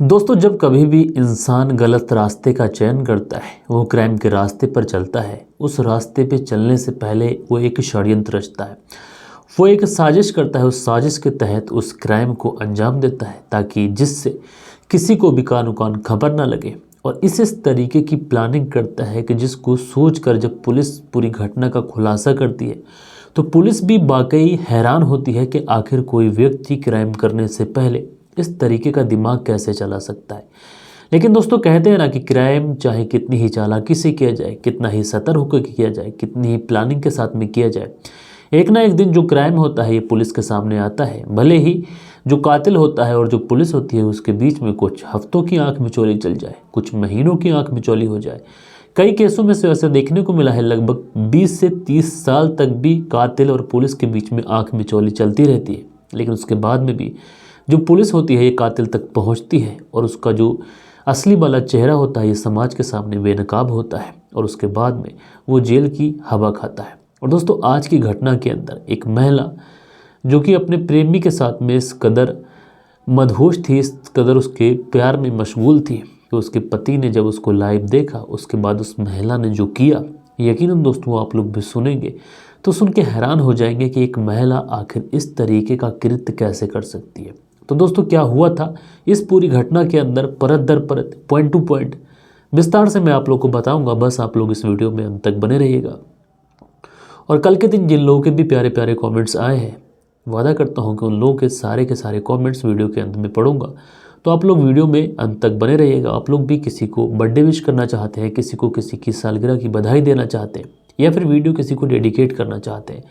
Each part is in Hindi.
दोस्तों, जब कभी भी इंसान गलत रास्ते का चयन करता है, वो क्राइम के रास्ते पर चलता है, उस रास्ते पे चलने से पहले वो एक षड्यंत्र रचता है। वो एक साजिश करता है, उस साजिश के तहत उस क्राइम को अंजाम देता है ताकि जिससे किसी को भी कानो-कान खबर ना लगे। और इस तरीके की प्लानिंग करता है कि जिसको सोचकर जब पुलिस पूरी घटना का खुलासा करती है तो पुलिस भी वाकई हैरान होती है कि आखिर कोई व्यक्ति क्राइम करने से पहले इस तरीके का दिमाग कैसे चला सकता है। लेकिन दोस्तों, कहते हैं ना कि क्राइम चाहे कितनी ही चालाकी से किया जाए, कितना ही सतर्क होकर किया जाए, कितनी ही प्लानिंग के साथ में किया जाए, एक ना एक दिन जो क्राइम होता है ये पुलिस के सामने आता है। भले ही जो कातिल होता है और जो पुलिस होती है उसके बीच में कुछ हफ्तों की आंख मिचौली चल जाए, कुछ महीनों की आंख मिचौली हो जाए। कई केसों में से ऐसा देखने को मिला है, लगभग 20 से 30 साल तक भी कातिल और पुलिस के बीच में आंख मिचौली चलती रहती है। लेकिन उसके बाद में भी जो पुलिस होती है ये कातिल तक पहुंचती है और उसका जो असली वाला चेहरा होता है ये समाज के सामने बेनकाब होता है और उसके बाद में वो जेल की हवा खाता है। और दोस्तों, आज की घटना के अंदर एक महिला जो कि अपने प्रेमी के साथ में इस कदर मदहोश थी, इस कदर उसके प्यार में मशगूल थी कि उसके पति ने जब उसको लाइव देखा, उसके बाद उस महिला ने जो किया, यकीनन दोस्तों आप लोग भी सुनेंगे तो सुन के हैरान हो जाएंगे कि एक महिला आखिर इस तरीके का कृत्य कैसे कर सकती है। तो दोस्तों, क्या हुआ था इस पूरी घटना के अंदर, परत दर परत, पॉइंट टू पॉइंट विस्तार से मैं आप लोग को बताऊंगा। बस आप लोग इस वीडियो में अंत तक बने रहिएगा। और कल के दिन जिन लोगों के भी प्यारे प्यारे कमेंट्स आए हैं, वादा करता हूं कि उन लोगों के सारे कमेंट्स वीडियो के अंत में पढ़ूंगा। तो आप लोग वीडियो में अंत तक बने रहिएगा। आप लोग भी किसी को बर्थडे विश करना चाहते हैं, किसी को किसी की सालगिरह की बधाई देना चाहते हैं, या फिर वीडियो किसी को डेडिकेट करना चाहते हैं,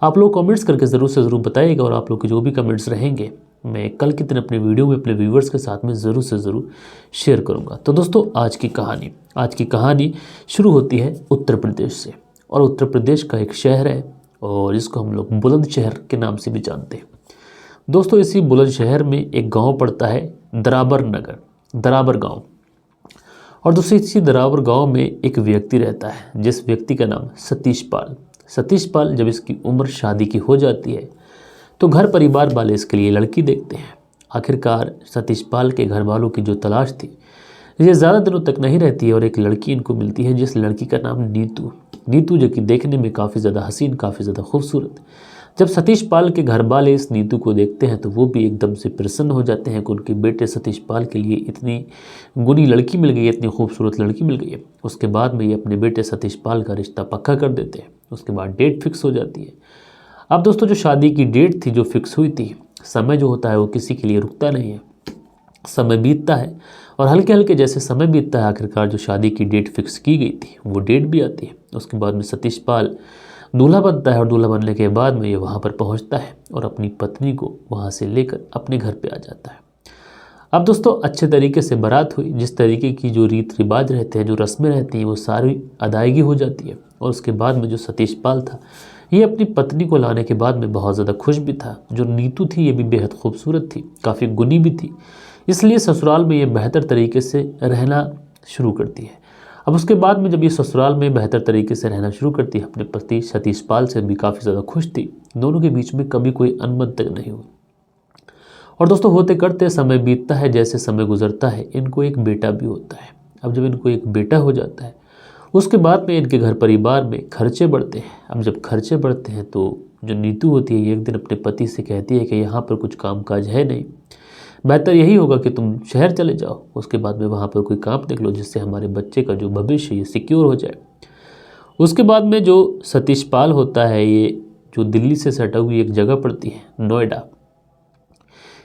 आप लोग कमेंट्स करके ज़रूर से ज़रूर बताइएगा। और आप लोग के जो भी कमेंट्स रहेंगे मैं कल के दिन अपने वीडियो में अपने व्यूवर्स के साथ में ज़रूर से ज़रूर शेयर करूँगा। तो दोस्तों, आज की कहानी शुरू होती है उत्तर प्रदेश से। और उत्तर प्रदेश का एक शहर है और इसको हम लोग बुलंदशहर के नाम से भी जानते हैं। दोस्तों, इसी बुलंदशहर में एक गांव पड़ता है, दराबर गांव। और दोस्तों, इसी दराबर गांव में एक व्यक्ति रहता है जिस व्यक्ति का नाम सतीश पाल। जब इसकी उम्र शादी की हो जाती है तो घर परिवार वाले इसके लिए लड़की देखते हैं। आखिरकार सतीश पाल के घर वालों की जो तलाश थी ये ज़्यादा दिनों तक नहीं रहती है और एक लड़की इनको मिलती है जिस लड़की का नाम नीतू, जो कि देखने में काफ़ी ज़्यादा हसीन, काफ़ी ज़्यादा खूबसूरत। जब सतीश पाल के घर वाले इस नीतू को देखते हैं तो वो भी एकदम से प्रसन्न हो जाते हैं कि उनके बेटे सतीश पाल के लिए इतनी गुणी लड़की मिल गई है, इतनी खूबसूरत लड़की मिल गई है। उसके बाद में ये अपने बेटे सतीश पाल का रिश्ता पक्का कर देते हैं। उसके बाद डेट फिक्स हो जाती है। अब दोस्तों, जो शादी की डेट थी, जो फिक्स हुई थी, समय जो होता है वो किसी के लिए रुकता नहीं है। समय बीतता है और हल्के हल्के जैसे समय बीतता है, आखिरकार जो शादी की डेट फिक्स की गई थी वो डेट भी आती है। उसके बाद में सतीश पाल दूल्हा बनता है और दूल्हा बनने के बाद में ये वहाँ पर पहुँचता है और अपनी पत्नी को वहाँ से लेकर अपने घर पे आ जाता है। अब दोस्तों, अच्छे तरीके से बारात हुई, जिस तरीके की जो रीत रिवाज रहते हैं, जो रस्में रहती हैं, वो सारी अदायगी हो जाती है। और उसके बाद में जो सतीश पाल था ये अपनी पत्नी को लाने के बाद में बहुत ज़्यादा खुश भी था। जो नीतू थी ये भी बेहद खूबसूरत थी, काफ़ी गुनी भी थी, इसलिए ससुराल में ये बेहतर तरीके से रहना शुरू करती है। अब उसके बाद में जब ये ससुराल में बेहतर तरीके से रहना शुरू करती है, अपने पति सतीश पाल से भी काफ़ी ज़्यादा खुश थी। दोनों के बीच में कभी कोई अनबन तक नहीं हुई। और दोस्तों, होते करते समय बीतता है, जैसे समय गुजरता है इनको एक बेटा भी होता है। अब जब इनको एक बेटा हो जाता है उसके बाद में इनके घर परिवार में खर्चे बढ़ते हैं। अब जब खर्चे बढ़ते हैं तो जो नीतू होती है ये एक दिन अपने पति से कहती है कि यहाँ पर कुछ काम काज है नहीं, बेहतर यही होगा कि तुम शहर चले जाओ, उसके बाद में वहाँ पर कोई काम देख लो जिससे हमारे बच्चे का जो भविष्य है ये सिक्योर हो जाए। उसके बाद में जो सतीश पाल होता है ये जो दिल्ली से सटा हुई एक जगह पड़ती है, नोएडा,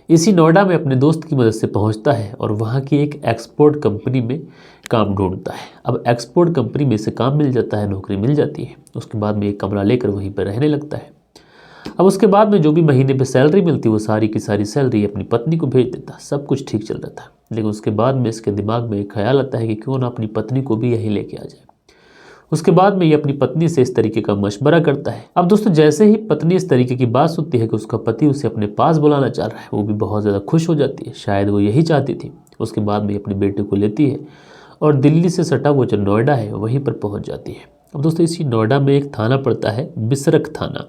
इसी नोएडा में अपने दोस्त की मदद से पहुंचता है और वहाँ की एक एक्सपोर्ट कंपनी में काम ढूंढता है। अब एक्सपोर्ट कंपनी में से काम मिल जाता है, नौकरी मिल जाती है। उसके बाद में एक कमरा लेकर वहीं पर रहने लगता है। अब उसके बाद में जो भी महीने पे सैलरी मिलती वो सारी की सारी सैलरी अपनी पत्नी को भेज देता। सब कुछ ठीक चल रहा था, लेकिन उसके बाद में इसके दिमाग में एक ख्याल आता है कि क्यों ना अपनी पत्नी को भी यहीं लेके आ जाए। उसके बाद में ये अपनी पत्नी से इस तरीके का मशवरा करता है। अब दोस्तों, जैसे ही पत्नी इस तरीके की बात सुनती है कि उसका पति उसे अपने पास बुलाना चाह रहा है, वो भी बहुत ज़्यादा खुश हो जाती है। शायद वो यही चाहती थी। उसके बाद में अपने बेटे को लेती है और दिल्ली से सटा वो जो नोएडा है वहीं पर पहुंच जाती है। अब दोस्तों, इसी नोएडा में एक थाना पड़ता है, बिसरख थाना,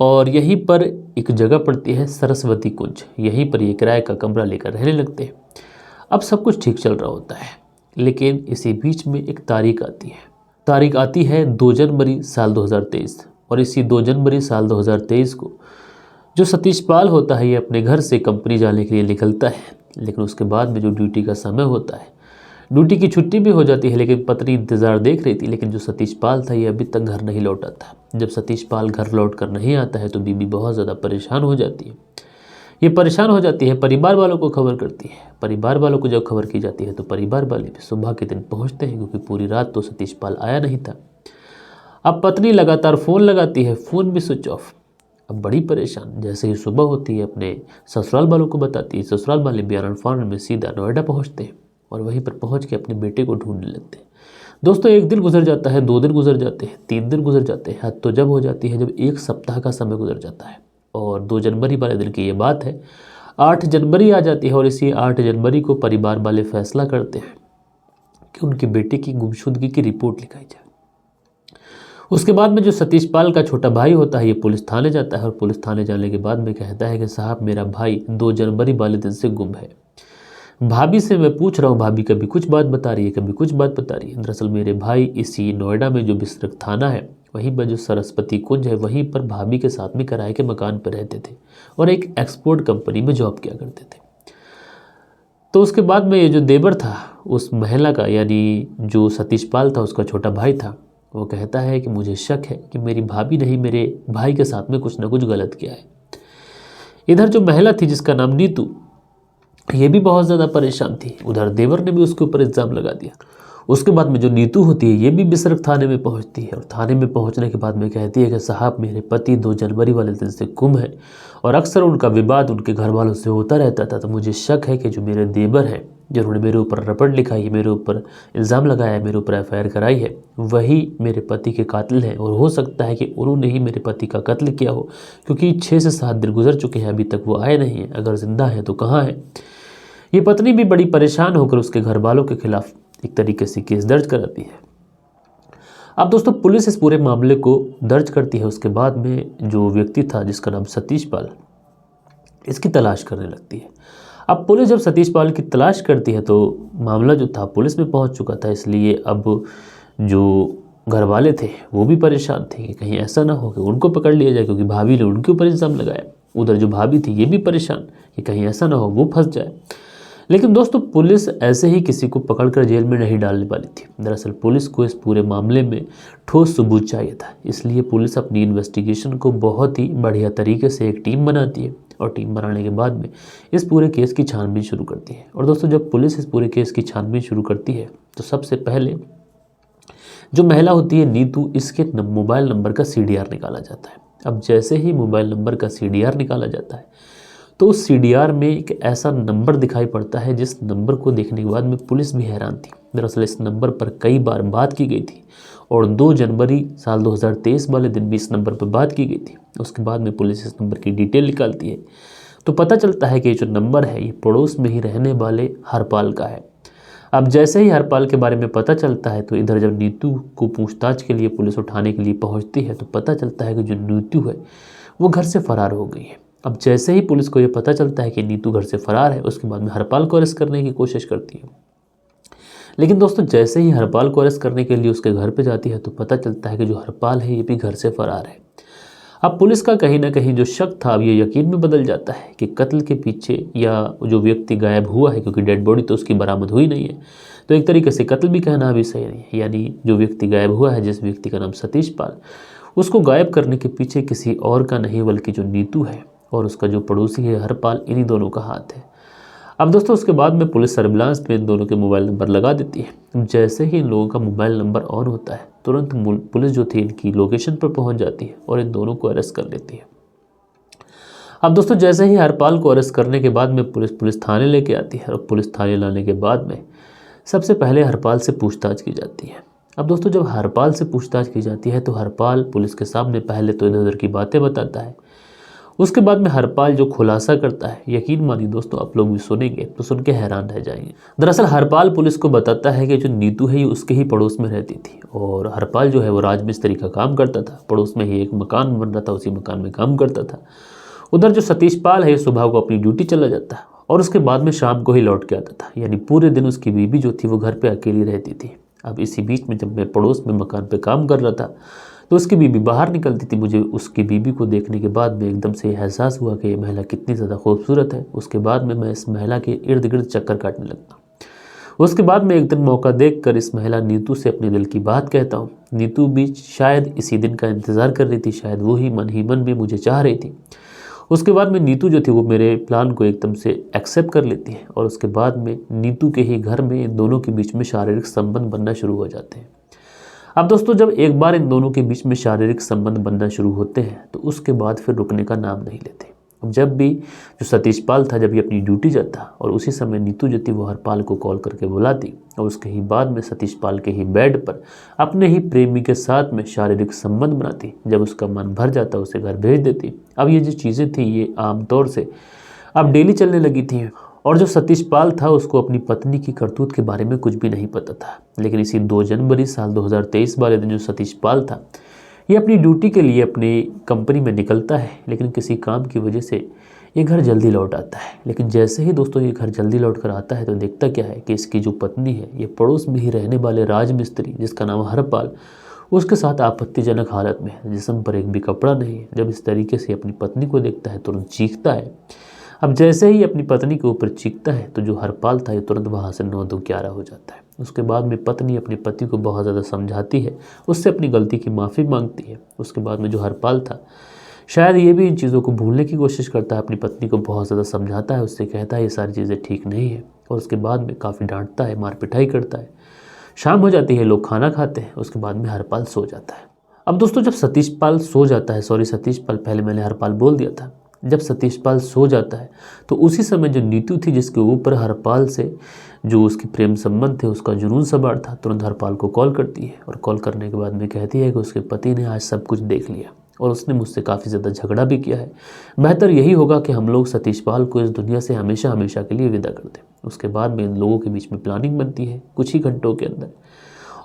और यहीं पर एक जगह पड़ती है सरस्वती कुंज। यहीं पर ये किराए का कमरा लेकर रहने लगते हैं। अब सब कुछ ठीक चल रहा होता है, लेकिन इसी बीच में एक तारीख आती है। तारीख आती है 2 जनवरी साल 2023, और इसी 2 जनवरी साल 2023 को जो सतीश पाल होता है ये अपने घर से कंपनी जाने के लिए निकलता है। लेकिन उसके बाद में जो ड्यूटी का समय होता है, ड्यूटी की छुट्टी भी हो जाती है, लेकिन पत्नी इंतज़ार देख रही थी। लेकिन जो सतीश पाल था ये अभी तक घर नहीं लौटा था। जब सतीश पाल घर लौट कर नहीं आता है तो बीबी बहुत ज़्यादा परेशान हो जाती है। ये परेशान हो जाती है, परिवार वालों को खबर करती है। परिवार वालों को जब खबर की जाती है तो परिवार वाले भी सुबह के दिन पहुंचते हैं, क्योंकि पूरी रात तो सतीश पाल आया नहीं था। अब पत्नी लगातार फ़ोन लगाती है, फ़ोन भी स्विच ऑफ। अब बड़ी परेशान, जैसे ही सुबह होती है अपने ससुराल वालों को बताती है। ससुराल वाले बयान फौरन में सीधा नोएडा पहुँचते हैं और वहीं पर पहुँच के अपने बेटे को ढूंढने लगते हैं। दोस्तों 1 दिन गुजर जाता है, 2 दिन गुजर जाते हैं, 3 दिन गुजर जाते हैं, हद तो जब हो जाती है जब 1 सप्ताह का समय गुजर जाता है। और 2 जनवरी वाले दिन की ये बात है, 8 जनवरी आ जाती है और इसी 8 जनवरी को परिवार वाले फैसला करते हैं कि उनके बेटे की गुमशुदगी की रिपोर्ट लिखाई जाए। उसके बाद में जो सतीश पाल का छोटा भाई होता है ये पुलिस थाने जाता है, और पुलिस थाने जाने के बाद में कहता है कि साहब मेरा भाई 2 जनवरी वाले दिन से गुम है। भाभी से मैं पूछ रहा हूँ, भाभी कभी कुछ बात बता रही है, कभी कुछ बात बता रही है। दरअसल मेरे भाई इसी नोएडा में जो बिसरख थाना है वहीं पर जो सरस्वती कुंज है वहीं पर भाभी के साथ में किराए के मकान पर रहते थे और एक एक्सपोर्ट कंपनी में जॉब किया करते थे। तो उसके बाद में ये जो देवर था उस महिला का, यानी जो सतीश पाल था उसका छोटा भाई था, वो कहता है कि मुझे शक है कि मेरी भाभी ने ही मेरे भाई के साथ में कुछ ना कुछ गलत किया है। इधर जो महिला थी जिसका नाम नीतू, ये भी बहुत ज़्यादा परेशान थी। उधर देवर ने भी उसके ऊपर इल्ज़ाम लगा दिया। उसके बाद में जो नीतू होती है ये भी बिसरख थाने में पहुंचती है, और थाने में पहुंचने के बाद में कहती है कि साहब मेरे पति 2 जनवरी वाले दिन से गुम है और अक्सर उनका विवाद उनके घर वालों से होता रहता था। तो मुझे शक है कि जो मेरे देवर हैं जिन्होंने मेरे ऊपर रपट लिखाई है, मेरे ऊपर इल्ज़ाम लगाया है, मेरे ऊपर FIR कराई है, वही मेरे पति के कातिल हैं। और हो सकता है कि उन्होंने ही मेरे पति का कत्ल किया हो, क्योंकि 6 से 7 दिन गुजर चुके हैं, अभी तक वो आए नहीं हैं। अगर जिंदा है तो कहाँ है। ये पत्नी भी बड़ी परेशान होकर उसके घर वालों के खिलाफ एक तरीके से केस दर्ज कराती है। अब दोस्तों पुलिस इस पूरे मामले को दर्ज करती है। उसके बाद में जो व्यक्ति था जिसका नाम सतीश पाल, इसकी तलाश करने लगती है। अब पुलिस जब सतीश पाल की तलाश करती है तो मामला जो था पुलिस में पहुंच चुका था, इसलिए अब जो घर वाले थे वो भी परेशान थे कि कहीं ऐसा ना हो कि उनको पकड़ लिया जाए, क्योंकि भाभी ने उनके ऊपर इल्ज़ाम लगाया। उधर जो भाभी थी ये भी परेशान कि कहीं ऐसा ना हो वो फंस जाए। लेकिन दोस्तों पुलिस ऐसे ही किसी को पकड़कर जेल में नहीं डालने वाली थी। दरअसल पुलिस को इस पूरे मामले में ठोस सबूत चाहिए था, इसलिए पुलिस अपनी इन्वेस्टिगेशन को बहुत ही बढ़िया तरीके से एक टीम बनाती है, और टीम बनाने के बाद में इस पूरे केस की छानबीन शुरू करती है। और दोस्तों जब पुलिस इस पूरे केस की छानबीन शुरू करती है तो सबसे पहले जो महिला होती है नीतू, इसके मोबाइल नंबर का CDR निकाला जाता है। अब जैसे ही मोबाइल नंबर का CDR निकाला जाता है तो उस CDR में एक ऐसा नंबर दिखाई पड़ता है जिस नंबर को देखने के बाद में पुलिस भी हैरान थी। दरअसल इस नंबर पर कई बार बात की गई थी और 2 जनवरी साल 2023 वाले दिन भी इस नंबर पर बात की गई थी। उसके बाद में पुलिस इस नंबर की डिटेल निकालती है तो पता चलता है कि ये जो नंबर है ये पड़ोस में ही रहने वाले हरपाल का है। अब जैसे ही हरपाल के बारे में पता चलता है तो इधर जब नीतू को पूछताछ के लिए पुलिस उठाने के लिए पहुंचती है तो पता चलता है कि जो नीतू है वो घर से फरार हो गई है। अब जैसे ही पुलिस को ये पता चलता है कि नीतू घर से फरार है, उसके बाद में हरपाल को अरेस्ट करने की कोशिश करती है। लेकिन दोस्तों जैसे ही हरपाल को अरेस्ट करने के लिए उसके घर पे जाती है तो पता चलता है कि जो हरपाल है ये भी घर से फरार है। अब पुलिस का कहीं ना कहीं जो शक था अब ये यकीन में बदल जाता है कि कत्ल के पीछे या जो व्यक्ति गायब हुआ है, क्योंकि डेड बॉडी तो उसकी बरामद हुई नहीं है, तो एक तरीके से कत्ल भी कहना भी सही नहीं है। यानी जो व्यक्ति गायब हुआ है, जिस व्यक्ति का नाम सतीश पाल, उसको गायब करने के पीछे किसी और का नहीं बल्कि जो नीतू है और उसका जो पड़ोसी है हरपाल, इन्हीं दोनों का हाथ है। अब दोस्तों उसके बाद में पुलिस सर्विलांस में इन दोनों के मोबाइल नंबर लगा देती है। जैसे ही इन लोगों का मोबाइल नंबर ऑन होता है तुरंत पुलिस जो थी इनकी लोकेशन पर पहुंच जाती है और इन दोनों को अरेस्ट कर लेती है। अब दोस्तों जैसे ही हरपाल को अरेस्ट करने के बाद में पुलिस थाने लेके आती है, और पुलिस थाने लाने के बाद में सबसे पहले हरपाल से पूछताछ की जाती है। अब दोस्तों जब हरपाल से पूछताछ की जाती है तो हरपाल पुलिस के सामने पहले तो इधर उधर की बातें बताता है। उसके बाद में हरपाल जो खुलासा करता है, यकीन मानिए दोस्तों आप लोग भी सुनेंगे तो सुन के हैरान रह जाएंगे। दरअसल हरपाल पुलिस को बताता है कि जो नीतू है ये उसके ही पड़ोस में रहती थी, और हरपाल जो है वो राजमिस्त्री का काम करता था। पड़ोस में ही एक मकान बन रहा था, उसी मकान में काम करता था। उधर जो सतीश पाल है सुबह को अपनी ड्यूटी चला जाता है और उसके बाद में शाम को ही लौट के आता था। यानी पूरे दिन उसकी बीवी जो थी वो घर पे अकेली रहती थी। अब इसी बीच में जब मैं पड़ोस में मकान पे काम कर रहा था तो उसकी बीवी बाहर निकलती थी। मुझे उसकी बीवी को देखने के बाद में एकदम से एहसास हुआ कि ये महिला कितनी ज़्यादा खूबसूरत है। उसके बाद में मैं इस महिला के इर्द गिर्द चक्कर काटने लगता हूँ। उसके बाद मैं एक दिन मौका देखकर इस महिला नीतू से अपने दिल की बात कहता हूँ। नीतू भी शायद इसी दिन का इंतज़ार कर रही थी, शायद वो ही मन में मुझे चाह रही थी। उसके बाद में नीतू जो थी वो मेरे प्लान को एकदम से एक्सेप्ट कर लेती है और उसके बाद में नीतू के ही घर में इन दोनों के बीच में शारीरिक संबंध बनना शुरू हो जाते हैं। अब दोस्तों जब एक बार इन दोनों के बीच में शारीरिक संबंध बनना शुरू होते हैं तो उसके बाद फिर रुकने का नाम नहीं लेते। अब जब भी जो सतीश पाल था जब ये अपनी ड्यूटी जाता और उसी समय नीतू जो थी वो हरपाल को कॉल करके बुलाती और उसके ही बाद में सतीश पाल के ही बेड पर अपने ही प्रेमी के साथ में शारीरिक संबंध बनाती। जब उसका मन भर जाता उसे घर भेज देती। अब ये जो चीज़ें थी ये आमतौर से अब डेली चलने लगी थी और जो सतीश पाल था उसको अपनी पत्नी की करतूत के बारे में कुछ भी नहीं पता था। लेकिन इसी 2 जनवरी साल 2023 वाले दिन जो सतीश पाल था ये अपनी ड्यूटी के लिए अपनी कंपनी में निकलता है, लेकिन किसी काम की वजह से ये घर जल्दी लौट आता है। लेकिन जैसे ही दोस्तों ये घर जल्दी लौट कर आता है तो देखता क्या है कि इसकी जो पत्नी है ये पड़ोस में ही रहने वाले राजमिस्त्री जिसका नाम हरपाल उसके साथ आपत्तिजनक हालत में है, जिस्म पर एक भी कपड़ा नहीं है। जब इस तरीके से अपनी पत्नी को देखता है तुरंत चीखता है। अब जैसे ही अपनी पत्नी के ऊपर चीखता है तो जो हरपाल था ये तुरंत वहाँ से 9-2-11 हो जाता है। उसके बाद में पत्नी अपने पति को बहुत ज़्यादा समझाती है, उससे अपनी गलती की माफ़ी मांगती है। उसके बाद में जो हरपाल था शायद ये भी इन चीज़ों को भूलने की कोशिश करता है, अपनी पत्नी को बहुत ज़्यादा समझाता है, उससे कहता है ये सारी चीज़ें ठीक नहीं है और उसके बाद में काफ़ी डांटता है, मार पिटाई करता है। शाम हो जाती है, लोग खाना खाते हैं, उसके बाद में हरपाल सो जाता है। अब दोस्तों जब सतीश पाल सो जाता है, सॉरी सतीश पाल, पहले मैंने हरपाल बोल दिया था। जब सतीश पाल सो जाता है तो उसी समय जो नीतू थी जिसके ऊपर हरपाल से जो उसकी प्रेम संबंध थे उसका जुनून सवार था, तुरंत हरपाल को कॉल करती है और कॉल करने के बाद में कहती है कि उसके पति ने आज सब कुछ देख लिया और उसने मुझसे काफ़ी ज़्यादा झगड़ा भी किया है। बेहतर यही होगा कि हम लोग सतीश पाल को इस दुनिया से हमेशा हमेशा के लिए विदा कर दें। उसके बाद में इन लोगों के बीच में प्लानिंग बनती है कुछ ही घंटों के अंदर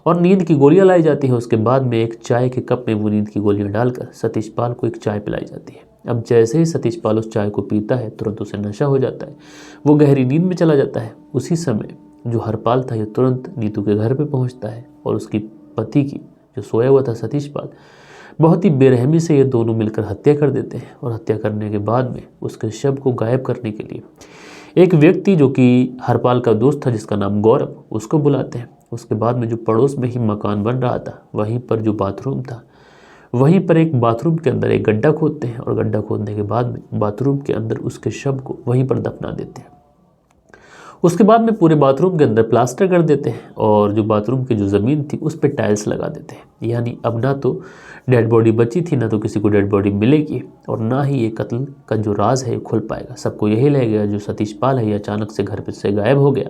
और नींद की गोलियां लाई जाती है। उसके बाद में एक चाय के कप में वो नींद की गोलियां डालकर सतीश पाल को एक चाय पिलाई जाती है। अब जैसे ही सतीश पाल उस चाय को पीता है तुरंत उसे नशा हो जाता है, वो गहरी नींद में चला जाता है। उसी समय जो हरपाल था ये तुरंत नीतू के घर पे पहुंचता है और उसकी पति की जो सोया हुआ था सतीश पाल, बहुत ही बेरहमी से ये दोनों मिलकर हत्या कर देते हैं और हत्या करने के बाद में उसके शव को गायब करने के लिए एक व्यक्ति जो कि हरपाल का दोस्त था जिसका नाम गौरव, उसको बुलाते हैं। उसके बाद में जो पड़ोस में ही मकान बन रहा था वहीं पर जो बाथरूम था वहीं पर एक बाथरूम के अंदर एक गड्ढा खोदते हैं और गड्ढा खोदने के बाद में बाथरूम के अंदर उसके शव को वहीं पर दफना देते हैं। उसके बाद में पूरे बाथरूम के अंदर प्लास्टर कर देते हैं और जो बाथरूम की जो ज़मीन थी उस पर टाइल्स लगा देते हैं। यानी अब ना तो डेड बॉडी बची थी, ना तो किसी को डेड बॉडी मिलेगी और ना ही ये कत्ल का जो राज है खुल पाएगा। सबको यही लग गया जो सतीश पाल है ये अचानक से घर पे से गायब हो गया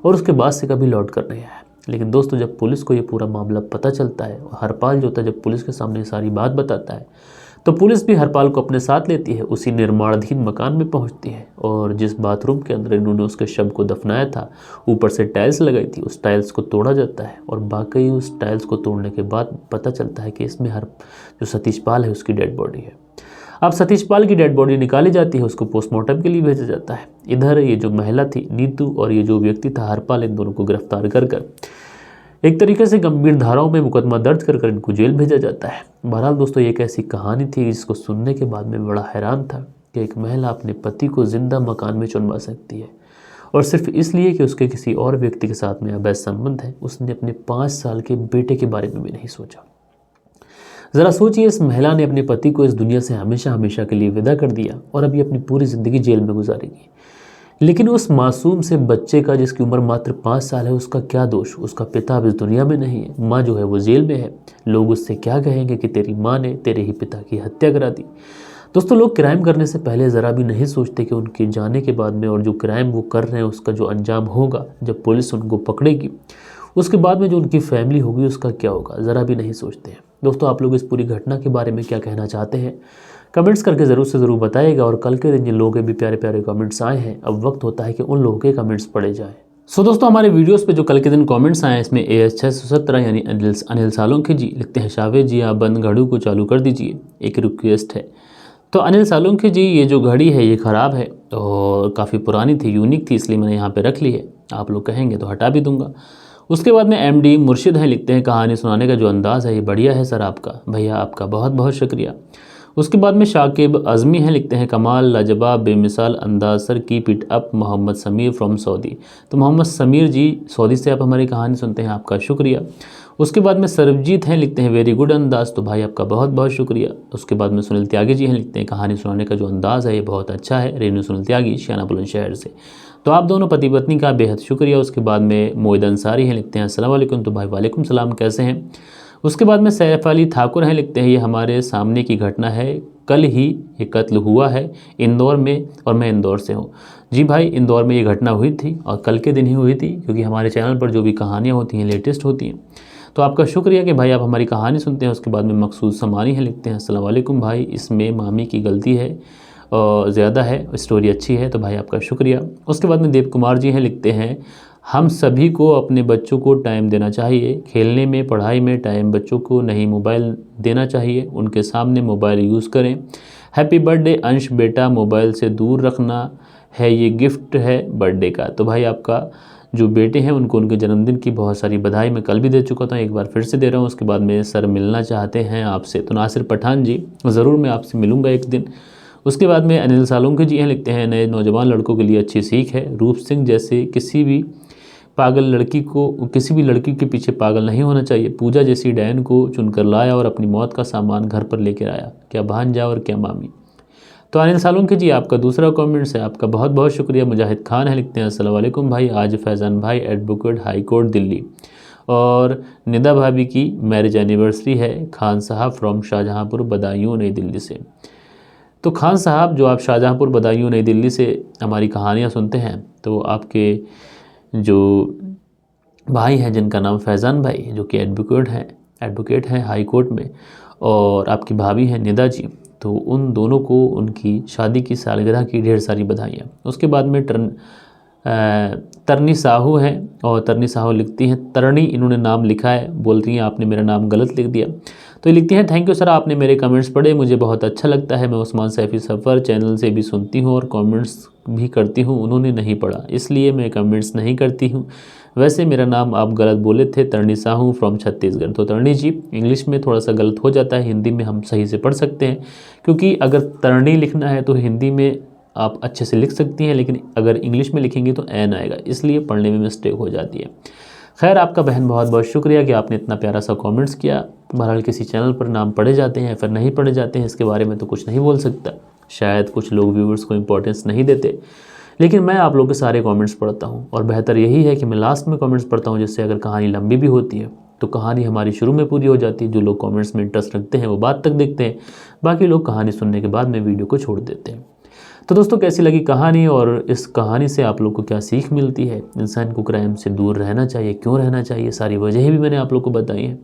और उसके बाद से कभी लौट कर नहीं आया। लेकिन दोस्तों जब पुलिस को ये पूरा मामला पता चलता है और हरपाल जो था जब पुलिस के सामने सारी बात बताता है तो पुलिस भी हरपाल को अपने साथ लेती है, उसी निर्माणाधीन मकान में पहुंचती है और जिस बाथरूम के अंदर इन्होंने उसके शव को दफनाया था ऊपर से टाइल्स लगाई थी उस टाइल्स को तोड़ा जाता है और बाकी उस टाइल्स को तोड़ने के बाद पता चलता है कि इसमें जो सतीश पाल है उसकी डेड बॉडी है। अब सतीश पाल की डेड बॉडी निकाली जाती है, उसको पोस्टमार्टम के लिए भेजा जाता है। इधर ये जो महिला थी नीतू और ये जो व्यक्ति था हरपाल, इन दोनों को गिरफ्तार कर एक तरीके से गंभीर धाराओं में मुकदमा दर्ज कर इनको जेल भेजा जाता है। बहरहाल दोस्तों एक ऐसी कहानी थी जिसको सुनने के बाद मैं बड़ा हैरान था कि एक महिला अपने पति को जिंदा मकान में चुनवा सकती है और सिर्फ इसलिए कि उसके किसी और व्यक्ति के साथ में अवैध संबंध है। उसने अपने 5 साल के बेटे के बारे में भी नहीं सोचा। ज़रा सोचिए, इस महिला ने अपने पति को इस दुनिया से हमेशा हमेशा के लिए विदा कर दिया और अभी अपनी पूरी ज़िंदगी जेल में गुजारेगी। लेकिन उस मासूम से बच्चे का जिसकी उम्र मात्र 5 साल है उसका क्या दोष? उसका पिता अब इस दुनिया में नहीं है, माँ जो है वो जेल में है। लोग उससे क्या कहेंगे कि तेरी माँ ने तेरे ही पिता की हत्या करा दी। दोस्तों लोग क्राइम करने से पहले ज़रा भी नहीं सोचते कि उनके जाने के बाद में और जो क्राइम वो कर रहे हैं उसका जो अंजाम होगा जब पुलिस उनको पकड़ेगी उसके बाद में जो उनकी फैमिली होगी उसका क्या होगा, ज़रा भी नहीं सोचते हैं। दोस्तों आप लोग इस पूरी घटना के बारे में क्या कहना चाहते हैं कमेंट्स करके ज़रूर से ज़रूर बताइएगा। और कल के दिन जिन लोगों के भी प्यारे प्यारे कमेंट्स आए हैं अब वक्त होता है कि उन लोगों के कमेंट्स पढ़े जाएं। सो दोस्तों हमारे वीडियोस पे जो कल के दिन कमेंट्स आए हैं इसमें AS617 यानी अनिल सालोंके जी लिखते हैं, शावेद जी आप बंद घड़ी को चालू कर दीजिए, एक रिक्वेस्ट है। तो अनिल सालोंके जी ये जो घड़ी है ये ख़राब है और काफ़ी पुरानी थी, यूनिक थी, इसलिए मैंने यहाँ पे रख ली है। आप लोग कहेंगे तो हटा भी दूंगा। उसके बाद में एमडी मुर्शिद हैं, लिखते हैं कहानी सुनाने का जो अंदाज़ है ये बढ़िया है सर आपका। भैया आपका बहुत बहुत शुक्रिया। उसके बाद में शाकिब अज़मी हैं, लिखते हैं कमाल, लाजवाब, बेमिसाल अंदाज sir, keep it up. Mohammed Sameer from Saudi. तो मोहम्मद समीर जी सऊदी से आप हमारी कहानी सुनते हैं, आपका शुक्रिया। उसके बाद में सरबजीत हैं, लिखते हैं वेरी गुड अंदाज़। तो भाई आपका बहुत बहुत शुक्रिया। उसके बाद में सुनील त्यागी जी हैं, लिखते हैं कहानी सुनाने का जो अंदाज़ है ये बहुत अच्छा है। रेनू सुनील त्यागी शियाना बुलंदशहर से। तो आप दोनों पति पत्नी का बेहद शुक्रिया। उसके बाद में मोइद अंसारी हैं, लिखते हैं अस्सलाम वालेकुम। तो भाई वालेकुम सलाम, कैसे हैं। उसके बाद में सैफ अली ठाकुर हैं, लिखते हैं ये हमारे सामने की घटना है, कल ही ये कत्ल हुआ है इंदौर में और मैं इंदौर से हूँ। जी भाई, इंदौर में ये घटना हुई थी और कल के दिन ही हुई थी, क्योंकि हमारे चैनल पर जो भी कहानियाँ होती हैं लेटेस्ट होती हैं। तो आपका शुक्रिया कि भाई आप हमारी कहानी सुनते हैं। उसके बाद में मकसूद समानी है, लिखते हैं अस्सलाम वालेकुम भाई, इसमें मामी की गलती है और ज़्यादा है, स्टोरी अच्छी है। तो भाई आपका शुक्रिया। उसके बाद में देव कुमार जी हैं, लिखते हैं हम सभी को अपने बच्चों को टाइम देना चाहिए, खेलने में पढ़ाई में टाइम बच्चों को नहीं मोबाइल देना चाहिए, उनके सामने मोबाइल यूज़ करें। हैप्पी बर्थडे अंश बेटा, मोबाइल से दूर रखना है, ये गिफ्ट है बर्थडे का। तो भाई आपका जो बेटे हैं उनको उनके जन्मदिन की बहुत सारी बधाई। मैं कल भी दे चुका था, एक बार फिर से दे रहा हूँ। उसके बाद में सर मिलना चाहते हैं आपसे। तो नासिर पठान जी, ज़रूर मैं आपसे मिलूँगा एक दिन। उसके बाद में अनिल सालुंके जी हैं, लिखते हैं नए नौजवान लड़कों के लिए अच्छी सीख है, रूप सिंह जैसे किसी भी लड़की के पीछे पागल नहीं होना चाहिए। पूजा जैसी डैन को चुनकर लाया और अपनी मौत का सामान घर पर लेकर आया, क्या भांजा और क्या मामी। तो अनिल सालुंके जी आपका दूसरा कमेंट्स है, आपका बहुत बहुत शुक्रिया। मुजाहिद खान है, लिखते हैं अस्सलाम वालेकुम भाई, आज फैज़ान भाई एडवोकेट हाई कोर्ट दिल्ली और निदा भाभी की मैरिज एनिवर्सरी है। खान साहब फ्रॉम शाहजहाँपुर बदायूं नई दिल्ली से। तो खान साहब जो आप शाहजहाँपुर बदायूं नई दिल्ली से हमारी कहानियाँ सुनते हैं, तो आपके जो भाई हैं जिनका नाम फैज़ान भाई, जो कि एडवोकेट हैं हाई कोर्ट में, और आपकी भाभी हैं निदा जी, तो उन दोनों को उनकी शादी की सालगिरह की ढेर सारी बधाइयाँ। उसके बाद में तरनी साहू हैं, और तरनी साहू लिखती हैं, तरनी इन्होंने नाम लिखा है, बोलती हैं आपने मेरा नाम गलत लिख दिया। तो ये लिखती हैं थैंक यू सर, आपने मेरे कमेंट्स पढ़े, मुझे बहुत अच्छा लगता है। मैं उस्मान सैफ़ी सफ़र चैनल से भी सुनती हूँ और कमेंट्स भी करती हूँ, उन्होंने नहीं पढ़ा इसलिए मैं कमेंट्स नहीं करती हूँ। वैसे मेरा नाम आप गलत बोले थे, तरनी साहू फ्रॉम छत्तीसगढ़। तो तरनी जी, इंग्लिश में थोड़ा सा गलत हो जाता है, हिंदी में हम सही से पढ़ सकते हैं, क्योंकि अगर तरनी लिखना है तो हिंदी में आप अच्छे से लिख सकती हैं, लेकिन अगर इंग्लिश में लिखेंगे तो एन आएगा, इसलिए पढ़ने में मिस्टेक हो जाती है। खैर, आपका बहन बहुत बहुत शुक्रिया कि आपने इतना प्यारा सा कमेंट्स किया। बहरहाल किसी चैनल पर नाम पढ़े जाते हैं फिर नहीं पढ़े जाते हैं, इसके बारे में तो कुछ नहीं बोल सकता, शायद कुछ लोग व्यूवर्स को इंपॉर्टेंस नहीं देते, लेकिन मैं आप लोगों के सारे कमेंट्स पढ़ता हूँ, और बेहतर यही है कि मैं लास्ट में कमेंट्स पढ़ता हूँ, जिससे अगर कहानी लंबी भी होती है तो कहानी हमारी शुरू में पूरी हो जाती है। जो लोग कमेंट्स में इंटरेस्ट रखते हैं वो बाद तक देखते हैं, बाकी लोग कहानी सुनने के बाद में वीडियो को छोड़ देते हैं। तो दोस्तों, कैसी लगी कहानी और इस कहानी से आप लोग को क्या सीख मिलती है, इंसान को क्राइम से दूर रहना चाहिए, क्यों रहना चाहिए, सारी वजहें भी मैंने आप लोग को बताई हैं।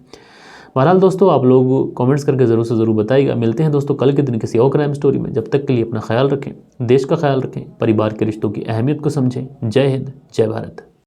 बहरहाल दोस्तों, आप लोग कमेंट्स करके ज़रूर से ज़रूर बताइएगा। मिलते हैं दोस्तों कल के दिन किसी और क्राइम स्टोरी में। जब तक के लिए अपना ख्याल रखें, देश का ख्याल रखें, परिवार के रिश्तों की अहमियत को समझें। जय हिंद, जय भारत।